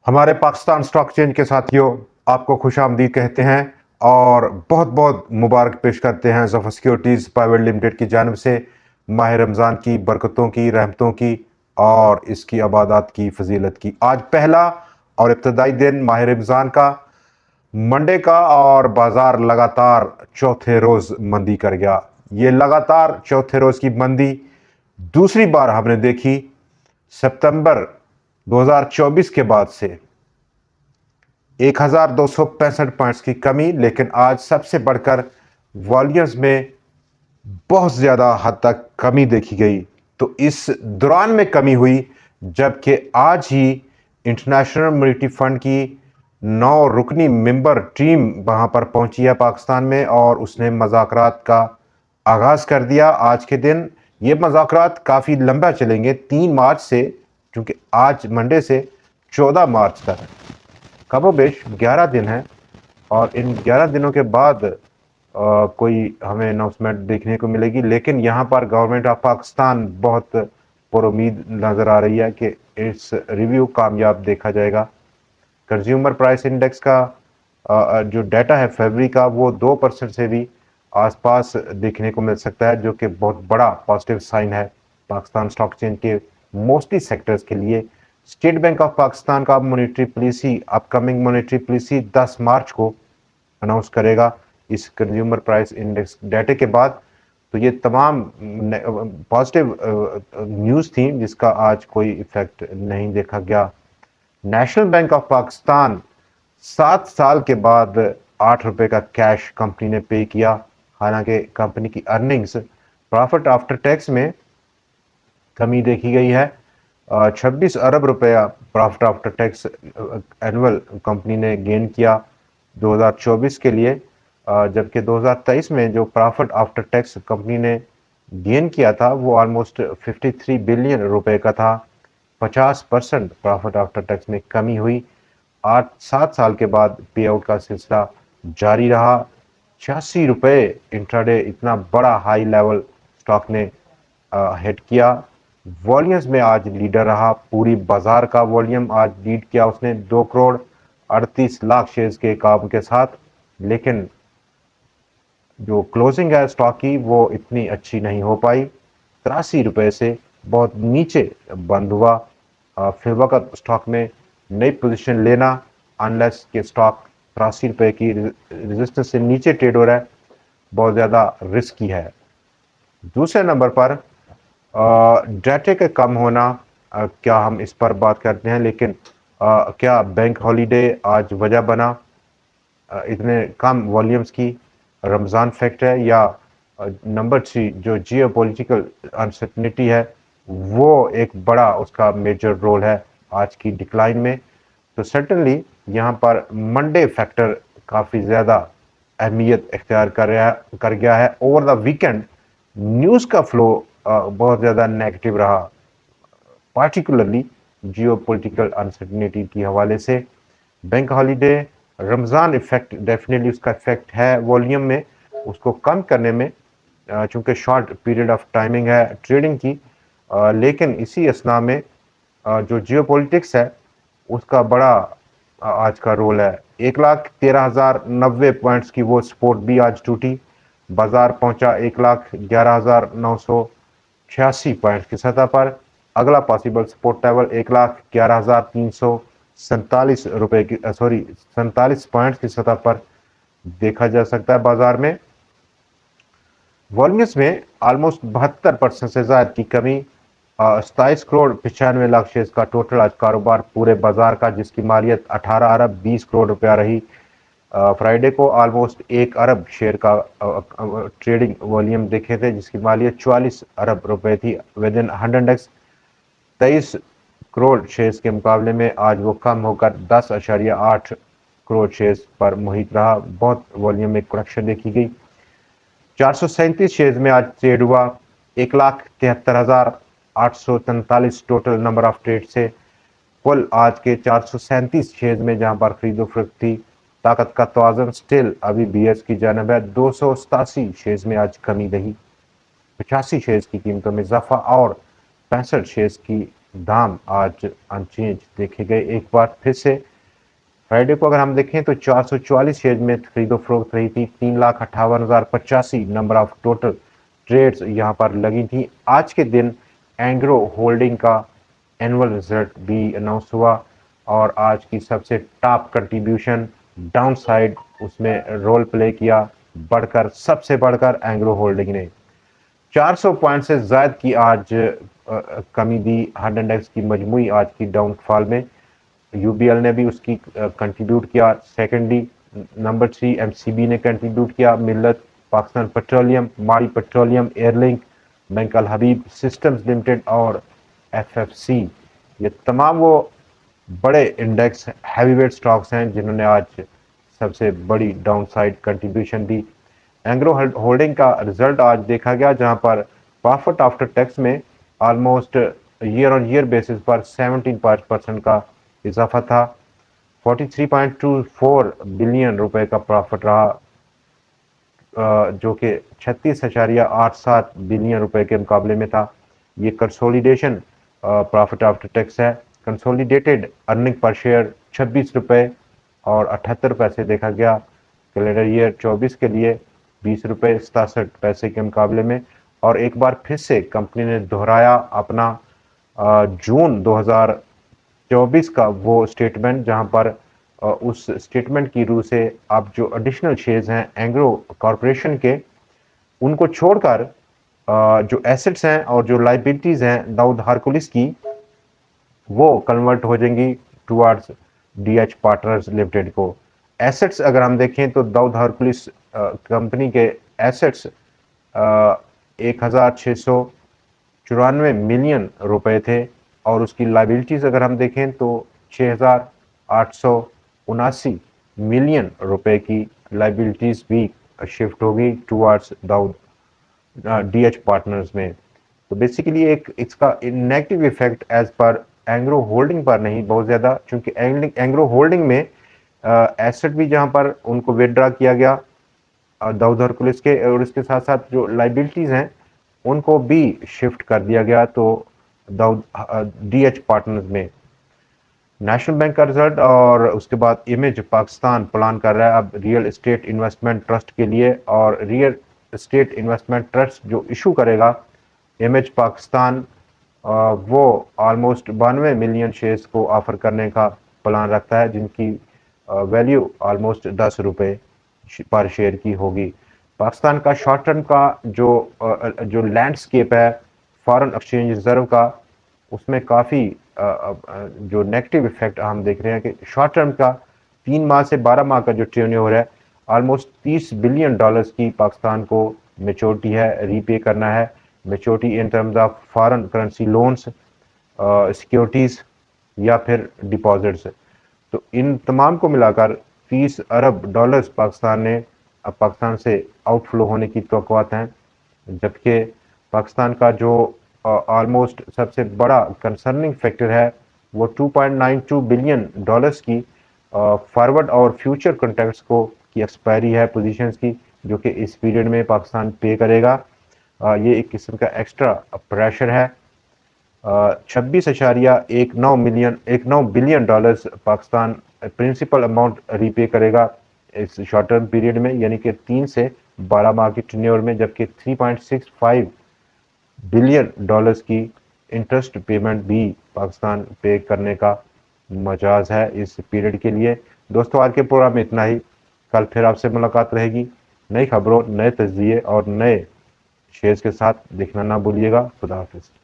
हमारे Pakistan stock exchange के साथियों, आपको खुशामदीद कहते हैं और बहुत बहुत मुबारक पेश करते हैं ज़फ़र सिक्योरिटीज़ प्राइवेट लिमिटेड की जानिब से माह रमज़ान की बरकतों की, रहमतों की और इसकी इबादत की फजीलत की। आज पहला और इब्तदाई दिन माह रमज़ान का मंडे का और बाजार लगातार चौथे रोज़ मंदी कर गया। ये लगातार चौथे रोज़ की मंदी दूसरी बार हमने देखी सितंबर 2024 के बाद से। 1265 पॉइंट्स की कमी, लेकिन आज सबसे बढ़कर वॉल्यूम्स में बहुत ज़्यादा हद तक कमी देखी गई। तो इस दौरान में कमी हुई जबकि आज ही इंटरनेशनल मॉनेटरी फंड की 9 रुकनी मेंबर टीम वहाँ पर पहुंची है पाकिस्तान में और उसने मुज़ाकरात का आगाज़ कर दिया आज के दिन। ये मुज़ाकरात काफ़ी लंबा चलेंगे 3 मार्च से, क्योंकि आज मंडे से 14 मार्च तक कमोबेश 11 दिन है और इन 11 दिनों के बाद कोई हमें अनाउंसमेंट देखने को मिलेगी। लेकिन यहाँ पर गवर्नमेंट ऑफ पाकिस्तान बहुत पुरुमीद नज़र आ रही है कि इस रिव्यू कामयाब देखा जाएगा। कंज्यूमर प्राइस इंडेक्स का जो डाटा है फरवरी का, वो 2% से भी आसपास देखने को मिल सकता है, जो कि बहुत बड़ा पॉजिटिव साइन है पाकिस्तान स्टॉक एक्सचेंज के मोस्टली सेक्टर्स के लिए। स्टेट बैंक ऑफ पाकिस्तान का monetary policy, upcoming monetary policy 10 मार्च को अनाउंस करेगा इस कंज्यूमर प्राइस इंडेक्स डाटे के बाद। तो ये तमाम पॉजिटिव न्यूज़ थी जिसका आज कोई इफेक्ट नहीं देखा गया। नेशनल बैंक ऑफ पाकिस्तान 7 साल के बाद 8 रुपए का कैश कंपनी ने पे किया। हालांकि कंपनी की अर्निंग्स, प्रॉफिट आफ्टर टैक्स में कमी देखी गई है। 26 अरब रुपया profit after tax annual company ने गेन किया 2024 के लिए, जबकि 2023 में जो प्रॉफिट आफ्टर टैक्स कंपनी ने गेन किया था वो ऑलमोस्ट 53 बिलियन रुपए का था। 50% प्रॉफिट आफ्टर टैक्स में कमी हुई। 8-7 साल के बाद पे आउट का सिलसिला जारी रहा। 86 रुपये इंट्राडे, इतना बड़ा हाई लेवल स्टॉक ने हिट किया। वॉल्यूम्स में आज लीडर रहा, पूरी बाजार का वॉल्यूम आज लीड किया उसने 2 करोड़ 38 लाख शेयर्स के काम के साथ। लेकिन जो क्लोजिंग है स्टॉक की वो इतनी अच्छी नहीं हो पाई, 83 रुपये से बहुत नीचे बंद हुआ। फिर वक्त स्टॉक में नई पोजीशन लेना, अनलेस के स्टॉक 83 रुपये की रेजिस्टेंस से नीचे ट्रेड हो रहा है, बहुत ज़्यादा रिस्की है। दूसरे नंबर पर डाटे के कम होना, क्या हम इस पर बात करते हैं, लेकिन क्या बैंक हॉलीडे आज वजह बना इतने कम वॉल्यूम्स की? रमज़ान फैक्ट है या नंबर 3 जो जियो पॉलिटिकल अनसर्टनिटी है वो एक बड़ा उसका मेजर रोल है आज की डिक्लाइन में? तो सर्टनली यहाँ पर मंडे फैक्टर काफ़ी ज़्यादा अहमियत इख्तियार कर गया है। ओवर द वीकेंड न्यूज़ का फ्लो बहुत ज़्यादा नेगेटिव रहा, पार्टिकुलरली जियो पोलिटिकल अनसर्टनिटी की हवाले से। Bank holiday, Ramzan effect, definitely उसका इफेक्ट है वॉल्यूम में, उसको कम करने में, चूँकि शॉर्ट पीरियड ऑफ टाइमिंग है ट्रेडिंग की। लेकिन इसी असना में जो जियो पॉलिटिक्स है उसका बड़ा आज का रोल है। 1,13,090 पॉइंट्स की वो सपोर्ट भी आज टूटी, बाजार पहुंचा 1,11,986 पॉइंट्स की सतह पर। अगला पॉसिबल सपोर्ट लेवल 1,11,347 रुपए की 47 पॉइंट्स की सतह पर देखा जा सकता है बाजार में। वॉल्यूम्स में ऑलमोस्ट 72% से ज़्यादा की कमी, 27 करोड़ 95 लाख शेयर्स का टोटल आज कारोबार पूरे बाजार का, जिसकी मालियत 18 अरब 20 करोड़ रुपया रही। फ्राइडे को ऑलमोस्ट 1 अरब शेयर का ट्रेडिंग वॉल्यूम देखे थे, जिसकी मालियत 44 अरब रुपए थी with in 100x। 23 crore shares के मुकाबले में आज वो कम होकर 10.8 करोड़ शेयर्स पर मुहित रहा। बहुत वॉल्यूम में करेक्शन देखी गई। 437 शेयर्स में आज ट्रेड हुआ। 1,73,843 टोटल नंबर ऑफ ट्रेड से कुल आज के 437 शेयर्स में जहां पर खरीदो फरोख्त थी, ताकत का तवाज़ुन स्टिल अभी बीएस की जानब है। 287 शेयर्स में आज कमी रही, 85 शेयर्स की कीमतों में इजाफा और 65 शेयर्स की दाम आज अनचेंज देखे गए। एक बार फिर से फ्राइडे को अगर हम देखें तो 444 शेयर में खरीदो फरोख्त रही थी। 3,58,085 नंबर ऑफ टोटल ट्रेड्स यहाँ पर लगी थी। आज के दिन एंग्रो होल्डिंग का एनुअल रिजल्ट भी अनाउंस हुआ और आज की सबसे टॉप कंट्रीब्यूशन डाउन साइड उसमें रोल प्ले किया, सबसे बढ़कर एंग्रो होल्डिंग ने 400 पॉइंट से ज़्यादा की आज कमी दी। हंड इंडेक्स की मजमूई आज की डाउनफॉल में यूबीएल ने भी उसकी कंट्रीब्यूट किया। सेकेंडली नंबर 3 एमसीबी ने कंट्रीब्यूट किया, मिल्लत, पाकिस्तान पेट्रोलियम, माड़ी पेट्रोलियम, एयरलिंक, बैंक अल हबीब सिस्टम्स लिमिटेड और एफएफसी। ये तमाम वो बड़े इंडेक्स हैवीवेट स्टॉक्स हैं जिन्होंने आज सबसे बड़ी डाउनसाइड कंट्रीब्यूशन दी। एंग्रो होल्डिंग का रिजल्ट आज देखा गया जहां पर प्रॉफिट आफ्टर टैक्स में almost year on year basis पर 17% का इजाफा था। 43.24 बिलियन रुपए का प्रॉफिट रहा, जो कि 36.87 बिलियन रुपए के मुकाबले में था। ये कंसोलिडेशन प्रॉफिट आफ्टर टैक्स है। कंसोलिडेटेड अर्निंग पर शेयर 26 रुपए और 78 पैसे देखा गया कैलेंडर ईयर 24 के लिए, 20 रुपए 67 पैसे के मुकाबले में। और एक बार फिर से कंपनी ने दोहराया अपना जून 2024 का वो स्टेटमेंट जहां पर उस स्टेटमेंट की रूह से अब जो एडिशनल शेयर्स हैं एंग्रो कॉरपोरेशन के, उनको छोड़कर जो एसेट्स हैं और जो लाइबिलिटीज़ हैं दाऊद हरकुलिस की, वो कन्वर्ट हो जाएंगी टुवर्ड्स डीएच पार्टनर्स लिमिटेड को। एसेट्स अगर हम देखें तो दाऊद हरकुलिस कंपनी के एसेट्स 1,694 मिलियन रुपए थे और उसकी लाइबिलिटीज़ अगर हम देखें तो 6,879 मिलियन रुपए की लाइबिलिटीज़ भी शिफ्ट होगी टुवर्ड्स दाऊद डीएच पार्टनर्स में। तो बेसिकली एक इसका negative effect as per Engro holding पर नहीं बहुत ज़्यादा, क्योंकि एंग्रो होल्डिंग में एसेट भी जहां पर उनको विदड्रा किया गया दाऊद हरकुलिस के, और इसके साथ साथ जो लाइबिलिटीज़ हैं उनको भी शिफ्ट कर दिया गया तो दाऊद डीएच पार्टनर्स में। नेशनल बैंक का रिजल्ट और उसके बाद इमेज पाकिस्तान प्लान कर रहा है अब रियल एस्टेट इन्वेस्टमेंट ट्रस्ट के लिए, और रियल एस्टेट इन्वेस्टमेंट ट्रस्ट जो इशू करेगा इमेज पाकिस्तान, वो ऑलमोस्ट 92 मिलियन शेयर्स को ऑफर करने का प्लान रखता है जिनकी वैल्यू ऑलमोस्ट 10 रुपये पर शेयर की होगी। पाकिस्तान का शॉर्ट टर्म का जो लैंडस्केप है फॉरेन एक्सचेंज रिजर्व का, उसमें काफ़ी जो नेगेटिव इफेक्ट हम देख रहे हैं कि शॉर्ट टर्म का 3 माह से 12 माह का जो टर्नओवर है ऑलमोस्ट 30 बिलियन डॉलर्स की पाकिस्तान को मेच्योरिटी है, रीपे करना है। Maturity in terms of foreign currency loans, securities या फिर डिपॉजिट्स। तो इन तमाम को मिलाकर 30 अरब डॉलर्स पाकिस्तान से आउटफ्लो होने की तवक्कुआत हैं, जबकि पाकिस्तान का जो ऑलमोस्ट सबसे बड़ा कंसर्निंग फैक्टर है वो 2.92 बिलियन डॉलर्स की फॉरवर्ड और फ्यूचर कॉन्ट्रैक्ट्स को की एक्सपायरी है पोजीशंस की, जो कि इस पीरियड में पाकिस्तान पे करेगा। ये एक किस्म का एक्स्ट्रा प्रेशर है। 26.19 billion dollars Pakistan principal amount repay करेगा इस शॉर्ट टर्म पीरियड में, यानी कि 3 से 12 माह की टेन्योर में, जबकि 3.65 बिलियन डॉलर्स की इंटरेस्ट पेमेंट भी पाकिस्तान पे करने का मजाज है इस पीरियड के लिए। दोस्तों आज के प्रोग्राम में इतना ही, कल फिर आपसे मुलाकात रहेगी नई खबरों, नए तज्जिए और नए शेयर्स के साथ। देखना ना भूलिएगा। खुदा हाफिज़।